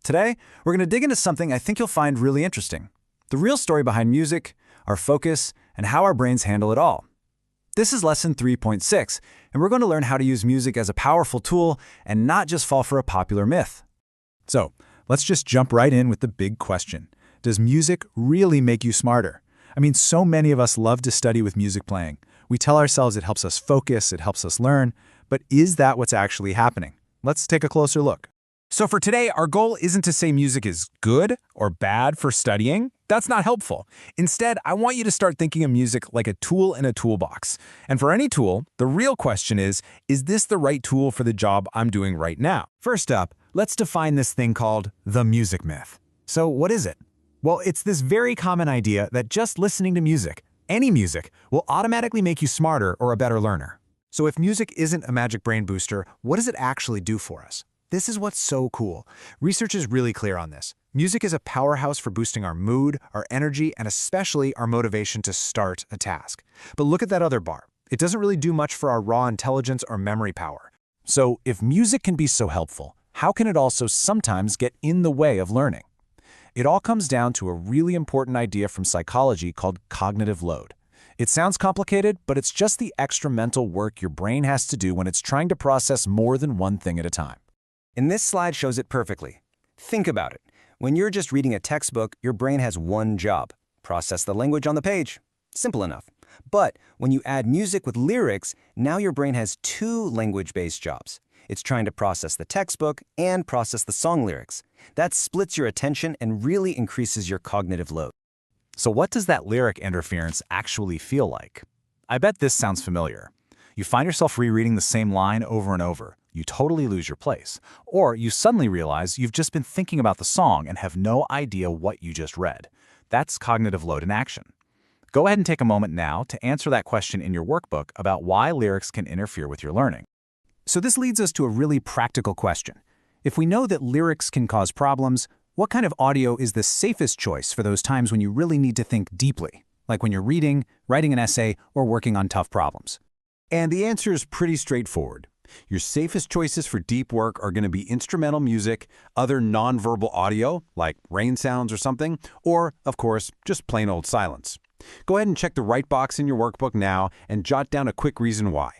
Today, we're going to dig into something I think you'll find really interesting. The real story behind music, our focus, and how our brains handle it all. This is lesson 3.6, and we're going to learn how to use music as a powerful tool and not just fall for a popular myth. So, let's just jump right in with the big question. Does music really make you smarter? I mean, so many of us love to study with music playing. We tell ourselves it helps us focus, it helps us learn, but is that what's actually happening? Let's take a closer look. So for today, our goal isn't to say music is good or bad for studying. That's not helpful. Instead, I want you to start thinking of music like a tool in a toolbox. And for any tool, the real question is this the right tool for the job I'm doing right now? First up, let's define this thing called the music myth. So what is it? Well, it's this very common idea that just listening to music, any music, will automatically make you smarter or a better learner. So if music isn't a magic brain booster, what does it actually do for us? This is what's so cool. Research is really clear on this. Music is a powerhouse for boosting our mood, our energy, and especially our motivation to start a task. But look at that other bar. It doesn't really do much for our raw intelligence or memory power. So if music can be so helpful, how can it also sometimes get in the way of learning? It all comes down to a really important idea from psychology called cognitive load. It sounds complicated, but it's just the extra mental work your brain has to do when it's trying to process more than one thing at a time. And this slide shows it perfectly. Think about it. When you're just reading a textbook, your brain has one job: process the language on the page. Simple enough. But when you add music with lyrics, now your brain has two language-based jobs. It's trying to process the textbook and process the song lyrics. That splits your attention and really increases your cognitive load. So what does that lyric interference actually feel like? I bet this sounds familiar. You find yourself rereading the same line over and over. You totally lose your place. Or you suddenly realize you've just been thinking about the song and have no idea what you just read. That's cognitive load in action. Go ahead and take a moment now to answer that question in your workbook about why lyrics can interfere with your learning. So this leads us to a really practical question. If we know that lyrics can cause problems, what kind of audio is the safest choice for those times when you really need to think deeply, like when you're reading, writing an essay, or working on tough problems? And the answer is pretty straightforward. Your safest choices for deep work are going to be instrumental music, other nonverbal audio, like rain sounds or something, or, of course, just plain old silence. Go ahead and check the right box in your workbook now and jot down a quick reason why.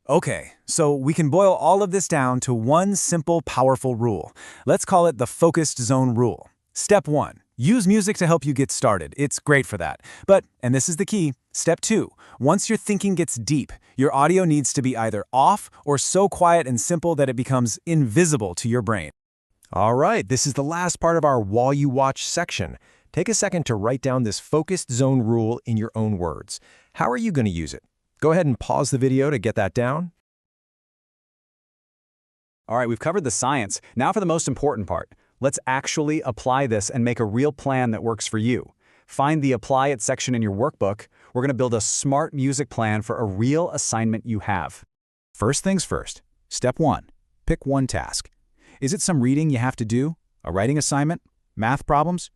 Okay, so we can boil all of this down to one simple, powerful rule. Let's call it the focused zone rule. Step 1. Use music to help you get started. It's great for that. But, and this is the key, Step 2. Once your thinking gets deep, your audio needs to be either off or so quiet and simple that it becomes invisible to your brain. All right, this is the last part of our While You Watch section. Take a second to write down this focused zone rule in your own words. How are you going to use it? Go ahead and pause the video to get that down. All right, we've covered the science. Now for the most important part. Let's actually apply this and make a real plan that works for you. Find the Apply It section in your workbook. We're going to build a smart music plan for a real assignment you have. First things first. Step 1. Pick one task. Is it some reading you have to do? A writing assignment? Math problems?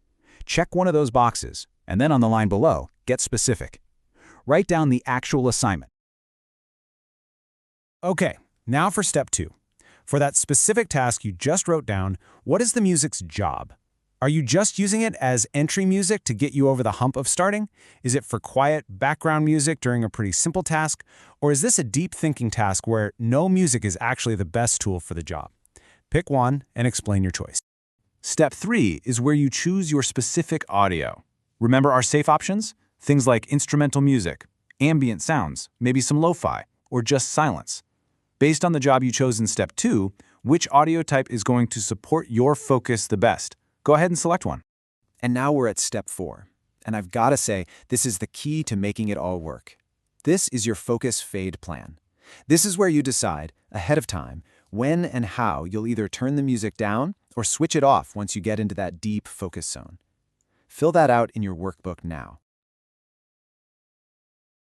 Check one of those boxes, and then on the line below, get specific. Write down the actual assignment. Okay, now for step 2. For that specific task you just wrote down, what is the music's job? Are you just using it as entry music to get you over the hump of starting? Is it for quiet background music during a pretty simple task? Or is this a deep thinking task where no music is actually the best tool for the job? Pick one and explain your choice. Step 3 is where you choose your specific audio. Remember our safe options? Things like instrumental music, ambient sounds, maybe some lo-fi, or just silence. Based on the job you chose in Step 2, which audio type is going to support your focus the best? Go ahead and select one. And now we're at Step 4. And I've got to say, this is the key to making it all work. This is your focus fade plan. This is where you decide, ahead of time, when and how you'll either turn the music down or switch it off once you get into that deep focus zone. Fill that out in your workbook now.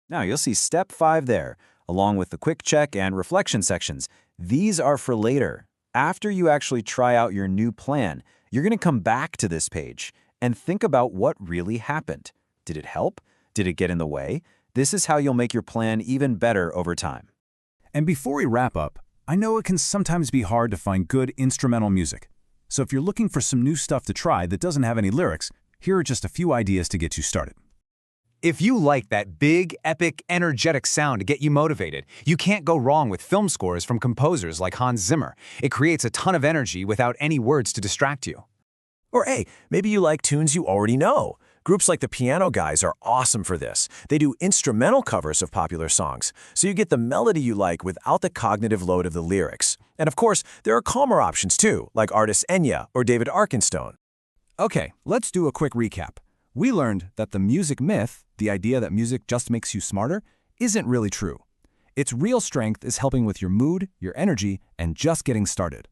Now you'll see Step 5 there, along with the quick check and reflection sections. These are for later. After you actually try out your new plan, you're going to come back to this page and think about what really happened. Did it help? Did it get in the way? This is how you'll make your plan even better over time. And before we wrap up, I know it can sometimes be hard to find good instrumental music. So if you're looking for some new stuff to try that doesn't have any lyrics, here are just a few ideas to get you started. If you like that big, epic, energetic sound to get you motivated, you can't go wrong with film scores from composers like Hans Zimmer. It creates a ton of energy without any words to distract you. Or hey, maybe you like tunes you already know. Groups like the Piano Guys are awesome for this. They do instrumental covers of popular songs, so you get the melody you like without the cognitive load of the lyrics. And of course, there are calmer options too, like artists Enya or David Arkenstone. Okay, let's do a quick recap. We learned that the music myth, the idea that music just makes you smarter, isn't really true. Its real strength is helping with your mood, your energy, and just getting started.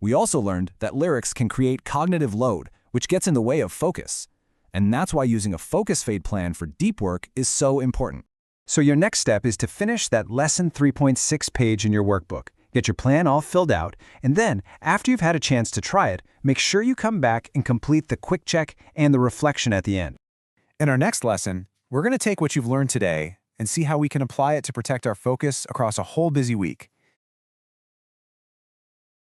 We also learned that lyrics can create cognitive load, which gets in the way of focus. And that's why using a focus fade plan for deep work is so important. So your next step is to finish that Lesson 3.6 page in your workbook. Get your plan all filled out, and then, after you've had a chance to try it, make sure you come back and complete the quick check and the reflection at the end. In our next lesson, we're going to take what you've learned today and see how we can apply it to protect our focus across a whole busy week.